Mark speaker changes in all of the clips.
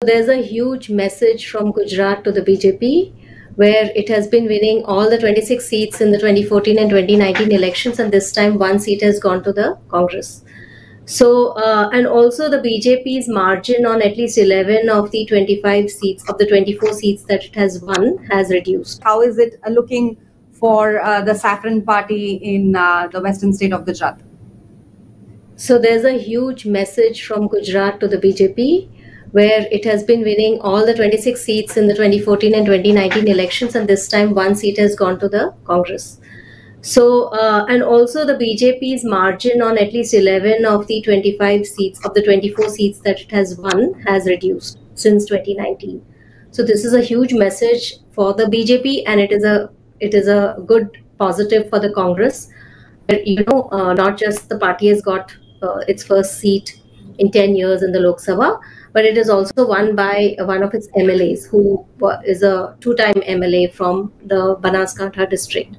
Speaker 1: There's a huge message from Gujarat to the BJP, where it has been winning all the 26 seats in the 2014 and 2019 elections, and this time one seat has gone to the Congress. And also the BJP's margin on at least 11 of the 25 seats, of the 24 seats that it has won, has reduced.
Speaker 2: How is it looking for the Saffron Party in the western state of Gujarat?
Speaker 1: So there's a huge message from Gujarat to the BJP, where it has been winning all the 26 seats in the 2014 and 2019 elections, and this time one seat has gone to the Congress. And also the BJP's margin on at least 11 of the 25 seats, of the 24 seats that it has won, has reduced since 2019. So this is a huge message for the BJP, and it is a good positive for the Congress. Not just the party has got its first seat in 10 years in the Lok Sabha, but it is also won by one of its MLAs, who is a two-time MLA from the Banaskantha district.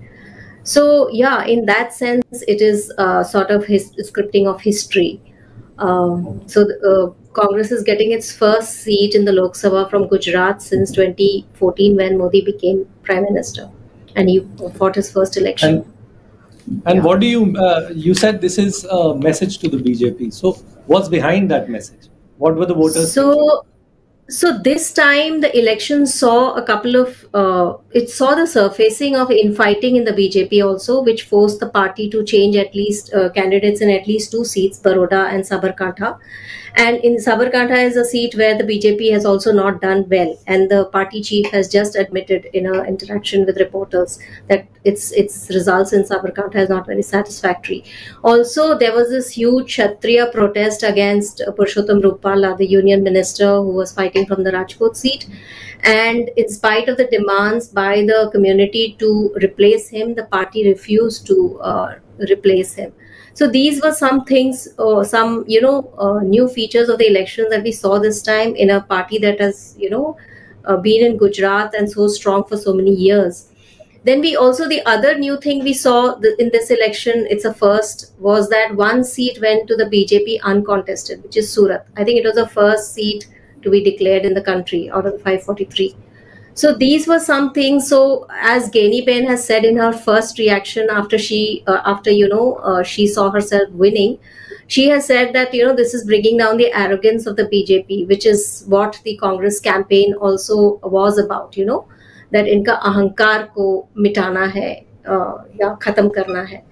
Speaker 1: So yeah, in that sense, it is sort of scripting of history. Congress is getting its first seat in the Lok Sabha from Gujarat since 2014, when Modi became Prime Minister, and he fought his first election.
Speaker 3: And what do you said this is a message to the BJP. So what's behind that message? What were the voters thinking?
Speaker 1: So this time the election saw a couple of, it saw the surfacing of infighting in the BJP also, which forced the party to change at least candidates in at least two seats, Baroda and Sabarkantha. And in Sabarkantha is a seat where the BJP has also not done well. And the party chief has just admitted in an interaction with reporters that its results in Sabarkantha is not very satisfactory. Also, there was this huge Kshatriya protest against Purushottam Rupala, the union minister who was fighting from the Rajkot seat. And in spite of the demands by the community to replace him, the party refused to replace him. So these were some things, some new features of the elections that we saw this time in a party that has been in Gujarat and so strong for so many years. Then the other new thing we saw in this election, it's a first, was that one seat went to the BJP uncontested, which is Surat. I think it was the first seat to be declared in the country out of the 543. So these were some things. So as Geniben has said in her first reaction after she saw herself winning, she has said that this is bringing down the arrogance of the BJP, which is what the Congress campaign also was about. That inka ahankar ko mitana hai ya khatam karna hai.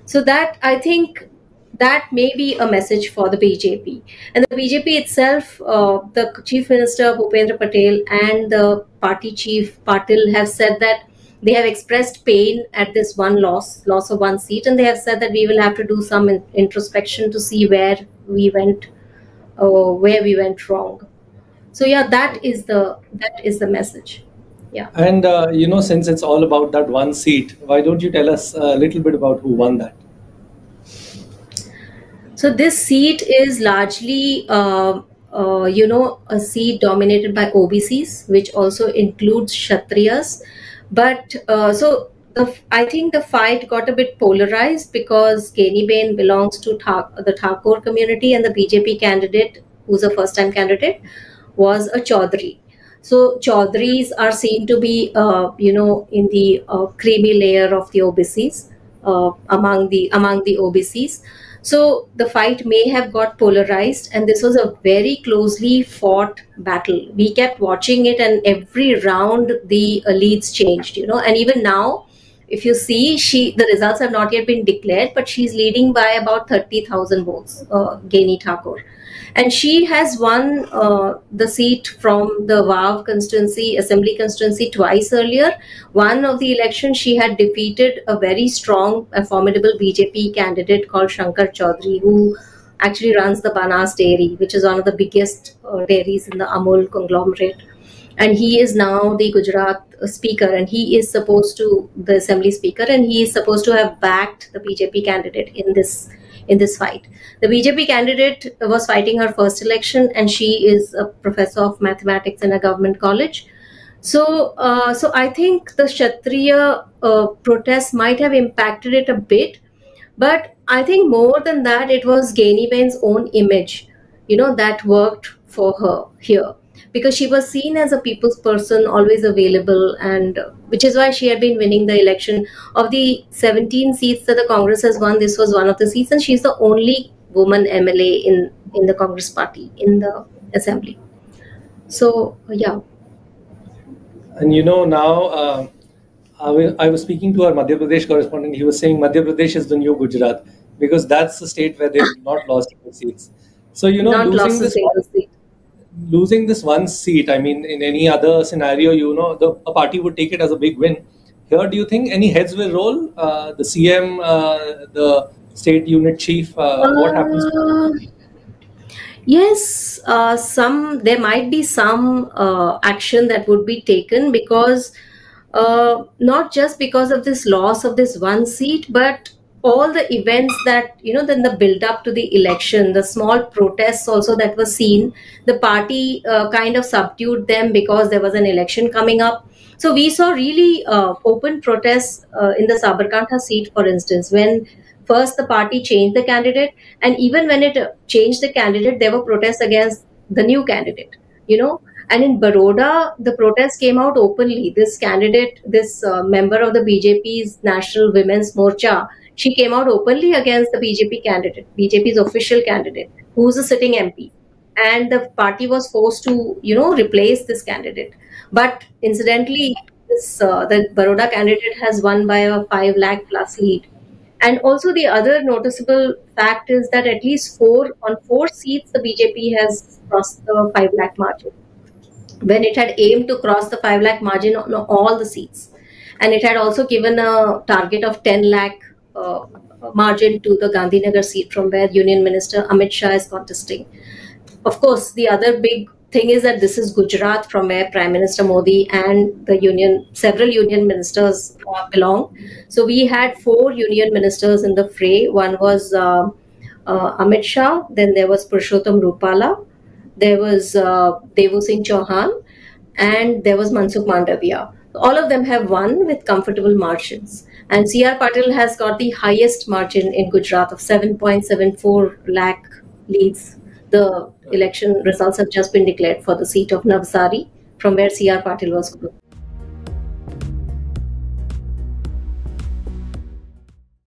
Speaker 1: So that, I think, that may be a message for the BJP. And the BJP itself, the Chief Minister Bhupendra Patel and the party chief Patil have said that they have expressed pain at this one loss of one seat, and they have said that we will have to do some introspection to see where we went wrong. So yeah, that is the message. Yeah.
Speaker 3: And since it's all about that one seat, why don't you tell us a little bit about who won that?
Speaker 1: So this seat is largely, a seat dominated by OBCs, which also includes Kshatriyas. But I think the fight got a bit polarized because Geniben belongs to the Thakur community, and the BJP candidate, who's a first-time candidate, was a Chaudhary. So Chaudharys are seen to be, in the creamy layer of the OBCs, among the OBCs. So the fight may have got polarized, and this was a very closely fought battle. We kept watching it, and every round the leads changed, and even now, if you see, the results have not yet been declared, but she's leading by about 30,000 votes, Geni Thakur. And she has won the seat from the Vav assembly constituency twice earlier. One of the elections, she had defeated a very strong, formidable BJP candidate called Shankar Chaudhary, who actually runs the Banas Dairy, which is one of the biggest dairies in the Amul conglomerate. And he is now the Gujarat speaker, and he is the assembly speaker, and he is supposed to have backed the BJP candidate in this fight. The BJP candidate was fighting her first election, and she is a professor of mathematics in a government college. So I think the Kshatriya protest might have impacted it a bit, but I think more than that, it was Geniben's own image, that worked for her here. because she was seen as a people's person, always available, and which is why she had been winning the election. Of the 17 seats that the Congress has won, this was one of the seats, and she's the only woman MLA in the Congress party in the assembly. So yeah.
Speaker 3: And now I was speaking to our Madhya Pradesh correspondent. He was saying Madhya Pradesh is the new Gujarat, because that's the state where they've not lost any seats. So
Speaker 1: Not lost a single seat.
Speaker 3: losing this one seat, I mean, in any other scenario, a party would take it as a big win. Here, do you think any heads will roll? The CM, the state unit chief, what happens?
Speaker 1: Yes, there might be some action that would be taken, because not just because of this loss of this one seat, but all the events that, then the build up to the election, the small protests also that were seen, the party kind of subdued them because there was an election coming up. So we saw really open protests in the Sabarkantha seat, for instance, when first the party changed the candidate, and even when it changed the candidate, there were protests against the new candidate. And in Baroda, the protest came out openly. This candidate, this member of the BJP's National Women's Morcha, she came out openly against the BJP candidate, BJP's official candidate, who's a sitting MP. And the party was forced to, replace this candidate. But incidentally, the Baroda candidate has won by a 5 lakh plus lead. And also the other noticeable fact is that at least on four seats, the BJP has crossed the 5 lakh margin, when it had aimed to cross the 5 lakh margin on all the seats. And it had also given a target of 10 lakh margin to the Gandhinagar seat, from where Union Minister Amit Shah is contesting. Of course, the other big thing is that this is Gujarat, from where Prime Minister Modi and several union ministers belong. So we had 4 union ministers in the fray. One was Amit Shah, then there was Purushottam Rupala, there was Devu Singh Chauhan, and there was Mansukh Mandavia. All of them have won with comfortable margins. And C.R. Patil has got the highest margin in Gujarat of 7.74 lakh leads. The election results have just been declared for the seat of Navsari, from where C.R. Patil was